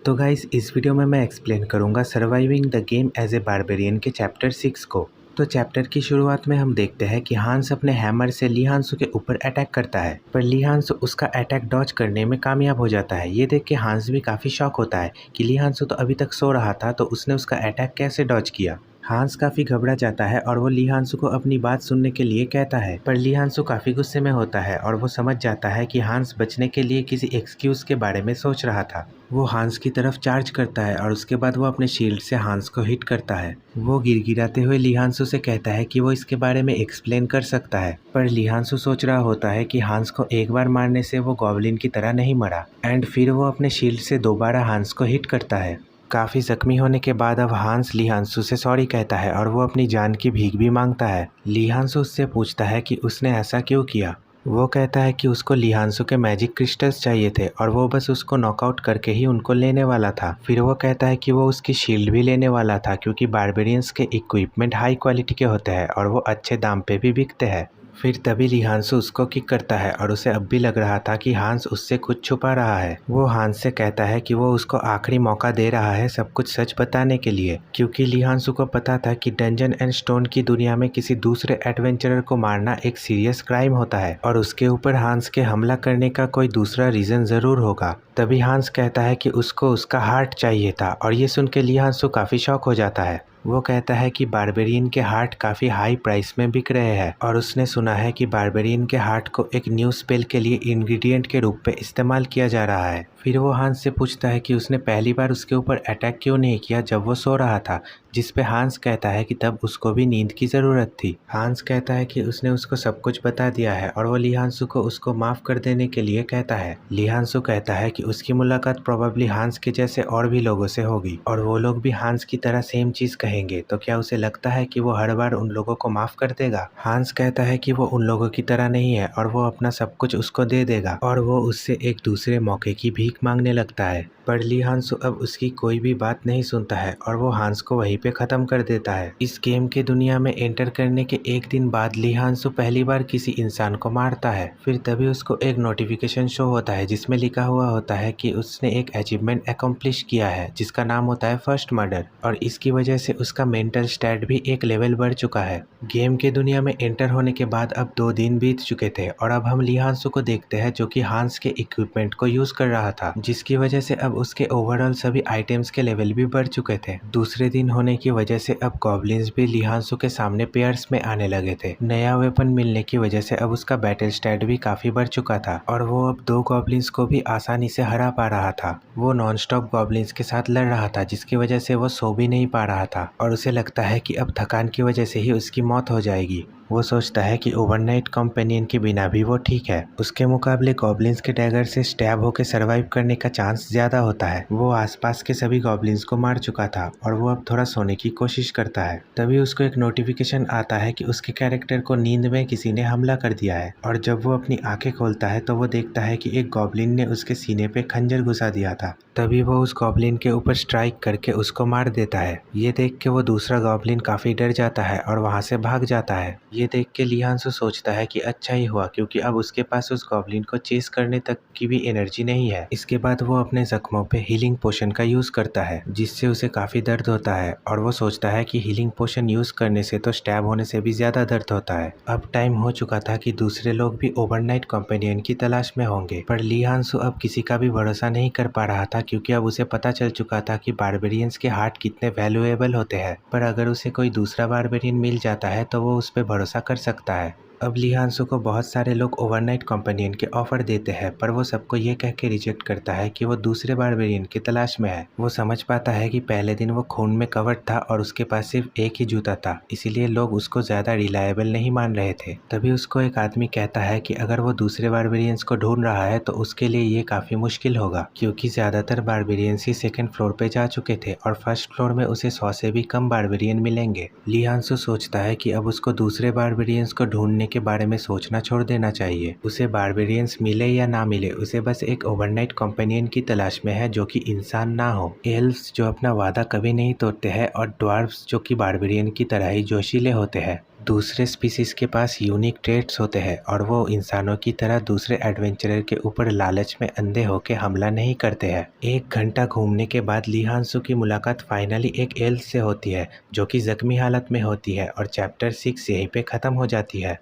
तो गाइस इस वीडियो में मैं एक्सप्लेन करूंगा surviving the game as a barbarian के चैप्टर 6 को। तो चैप्टर की शुरुआत में हम देखते हैं कि हांस अपने हैमर से ली हांसू के ऊपर अटैक करता है, पर ली हांसू उसका अटैक डॉज करने में कामयाब हो जाता है। ये देख के हांस भी काफ़ी शॉक होता है कि ली हांसू तो अभी तक सो रहा था, तो उसने उसका अटैक कैसे डॉज किया। हांस काफ़ी घबरा जाता है और वो ली हांसू को अपनी बात सुनने के लिए कहता है, पर ली हांसू काफ़ी गुस्से में होता है और वो समझ जाता है कि हांस बचने के लिए किसी एक्सक्यूज़ के बारे में सोच रहा था। वो हांस की तरफ चार्ज करता है और उसके बाद वो अपने शील्ड से हांस को हिट करता है। वो गिड़गिड़ाते हुए ली हांसू से कहता है कि वो इसके बारे में एक्सप्लेन कर सकता है, पर ली हांसू सोच रहा होता है कि हांस को एक बार मारने से वो गॉब्लिन की तरह नहीं मरा। एंड फिर वो अपने शील्ड से दोबारा हांस को हिट करता है। काफ़ी जख्मी होने के बाद अब हांस ली हांसू से सॉरी कहता है और वो अपनी जान की भीख भी मांगता है। ली हांसू उससे पूछता है कि उसने ऐसा क्यों किया। वो कहता है कि उसको ली हांसू के मैजिक क्रिस्टल्स चाहिए थे और वो बस उसको नॉकआउट करके ही उनको लेने वाला था। फिर वो कहता है कि वो उसकी शील्ड भी लेने वाला था क्योंकि बारबेरियंस के इक्विपमेंट हाई क्वालिटी के होते हैं और वो अच्छे दाम पे भी बिकते हैं। फिर तभी ली हांसू उसको किक करता है और उसे अब भी लग रहा था कि हांस उससे कुछ छुपा रहा है। वो हांस से कहता है कि वो उसको आखिरी मौका दे रहा है सब कुछ सच बताने के लिए, क्योंकि ली हांसू को पता था कि डंजन एंड स्टोन की दुनिया में किसी दूसरे एडवेंचरर को मारना एक सीरियस क्राइम होता है और उसके ऊपर हांस के हमला करने का कोई दूसरा रीजन जरूर होगा। तभी हांस कहता है कि उसको उसका हार्ट चाहिए था और ये सुन के ली हांसू काफ़ी शॉक हो जाता है। वो कहता है कि बारबेरियन के हार्ट काफ़ी हाई प्राइस में बिक रहे हैं और उसने सुना है कि बारबेरियन के हार्ट को एक न्यू स्पेल के लिए इंग्रेडिएंट के रूप में इस्तेमाल किया जा रहा है। फिर वो हांस से पूछता है कि उसने पहली बार उसके ऊपर अटैक क्यों नहीं किया जब वो सो रहा था, जिस पे हांस कहता है कि तब उसको भी नींद की ज़रूरत थी। हांस कहता है कि उसने उसको सब कुछ बता दिया है और वो ली हांसू को उसको माफ़ कर देने के लिए कहता है। ली हांसू कहता है कि उसकी मुलाकात प्रोबेबली हांस के जैसे और भी लोगों से होगी और वो लोग भी हांस की तरह सेम चीज़ कहेंगे, तो क्या उसे लगता है कि वो हर बार उन लोगों को माफ़ कर देगा। हांस कहता है कि वो उन लोगों की तरह नहीं है और वो अपना सब कुछ उसको दे देगा और वो उससे एक दूसरे मौके की भीख मांगने लगता है। पर ली हांसू अब उसकी कोई भी बात नहीं सुनता है और वो हांस को वहीं पे ख़त्म कर देता है। इस गेम के दुनिया में एंटर करने के एक दिन बाद ली हांसू पहली बार किसी इंसान को मारता है। फिर तभी उसको एक नोटिफिकेशन शो होता है जिसमें लिखा हुआ होता है कि उसने एक अचीवमेंट अकम्प्लिश किया है जिसका नाम होता है फर्स्ट मर्डर, और इसकी वजह से उसका मेंटल स्टैट भी एक लेवल बढ़ चुका है। गेम के दुनिया में एंटर होने के बाद अब 2 दिन बीत चुके थे और अब हम ली हांसू को देखते हैं जो कि हांस के इक्विपमेंट को यूज कर रहा था, जिसकी वजह से अब उसके ओवरऑल सभी आइटम्स के लेवल भी बढ़ चुके थे। दूसरे दिन होने की वजह से अब गॉब्लिन्स भी ली हांसू के सामने पेयर्स में आने लगे थे। नया वेपन मिलने की वजह से अब उसका बैटल स्टैट भी काफी बढ़ चुका था और वो अब 2 गॉब्लिन्स को भी आसानी से हरा पा रहा था। वो नॉन स्टॉप गॉब्लिन्स के साथ लड़ रहा था जिसकी वजह से वो सो भी नहीं पा रहा था और उसे लगता है कि अब थकान की वजह से ही उसकी मौत हो जाएगी। वो सोचता है कि ओवरनाइट कंपेनियन के बिना भी वो ठीक है। उसके मुकाबले गॉब्लिन्स के डैगर से स्टैब होकर सरवाइव करने का चांस ज्यादा होता है। वो आसपास के सभी गॉब्लिन्स को मार चुका था और वो अब थोड़ा सोने की कोशिश करता है। तभी उसको एक नोटिफिकेशन आता है कि उसके कैरेक्टर को नींद में किसी ने हमला कर दिया है और जब वो अपनी आंखें खोलता है तो वो देखता है कि एक गॉब्लिन ने उसके सीने पे खंजर घुसा दिया था। तभी वो उस गॉब्लिन के ऊपर स्ट्राइक करके उसको मार देता है। ये देख के वो दूसरा गॉब्लिन काफी डर जाता है और वहां से भाग जाता है। ये देख के ली हांसू सोचता है कि अच्छा ही हुआ क्योंकि अब उसके पास उस गॉब्लिन को चेस करने तक की भी एनर्जी नहीं है। इसके बाद वो अपने जख्मों पे हीलिंग पोशन का यूज करता है जिससे उसे काफी दर्द होता है और वो सोचता है कि हीलिंग पोशन यूज करने से तो स्टैब होने से भी ज्यादा दर्द होता है। अब टाइम हो चुका था कि दूसरे लोग भी ओवरनाइट कंपेनियन की तलाश में होंगे, पर ली हांसू अब किसी का भी भरोसा नहीं कर पा रहा था क्योंकि अब उसे पता चल चुका था कि बारबेरियंस के हार्ट कितने वैल्यूएबल होते हैं। पर अगर उसे कोई दूसरा बारबेरियन मिल जाता है तो वो उस पर भरोसा कर सकता है। अब ली हांसू को बहुत सारे लोग ओवरनाइट कंपेनियन के ऑफर देते हैं, पर वो सबको ये कह के रिजेक्ट करता है कि वो दूसरे बारबेरियन की तलाश में है। वो समझ पाता है कि पहले दिन वो खून में कवर्ड था और उसके पास सिर्फ एक ही जूता था, इसीलिए लोग उसको ज्यादा रिलायबल नहीं मान रहे थे। तभी उसको एक आदमी कहता है कि अगर वो दूसरे बारबेरियंस को ढूंढ रहा है तो उसके लिए ये काफी मुश्किल होगा क्योंकि ज्यादातर बारबेरियंस ही सेकंड फ्लोर पे जा चुके थे और फर्स्ट फ्लोर में उसे 100 से भी कम बारबेरियन मिलेंगे। ली हांसू सोचता है कि अब उसको दूसरे बारबेरियंस को ढूंढने के बारे में सोचना छोड़ देना चाहिए। उसे बारबेरियंस मिले या ना मिले, उसे बस एक ओवरनाइट कंपेनियन की तलाश में है जो कि इंसान ना हो। एल्व्स जो अपना वादा कभी नहीं तोड़ते हैं और ड्वार्फ्स जो कि बारबेरियन की तरह ही जोशीले होते हैं। दूसरे स्पीसीज के पास यूनिक ट्रेट्स होते हैं और वो इंसानों की तरह दूसरे एडवेंचरर के ऊपर लालच में अंधे होकर हमला नहीं करते हैं। 1 घंटा घूमने के बाद ली हांसू की मुलाकात फाइनली एक एल्फ से होती है जो कि जख्मी हालत में होती है और चैप्टर 6 यहीं पे खत्म हो जाती है।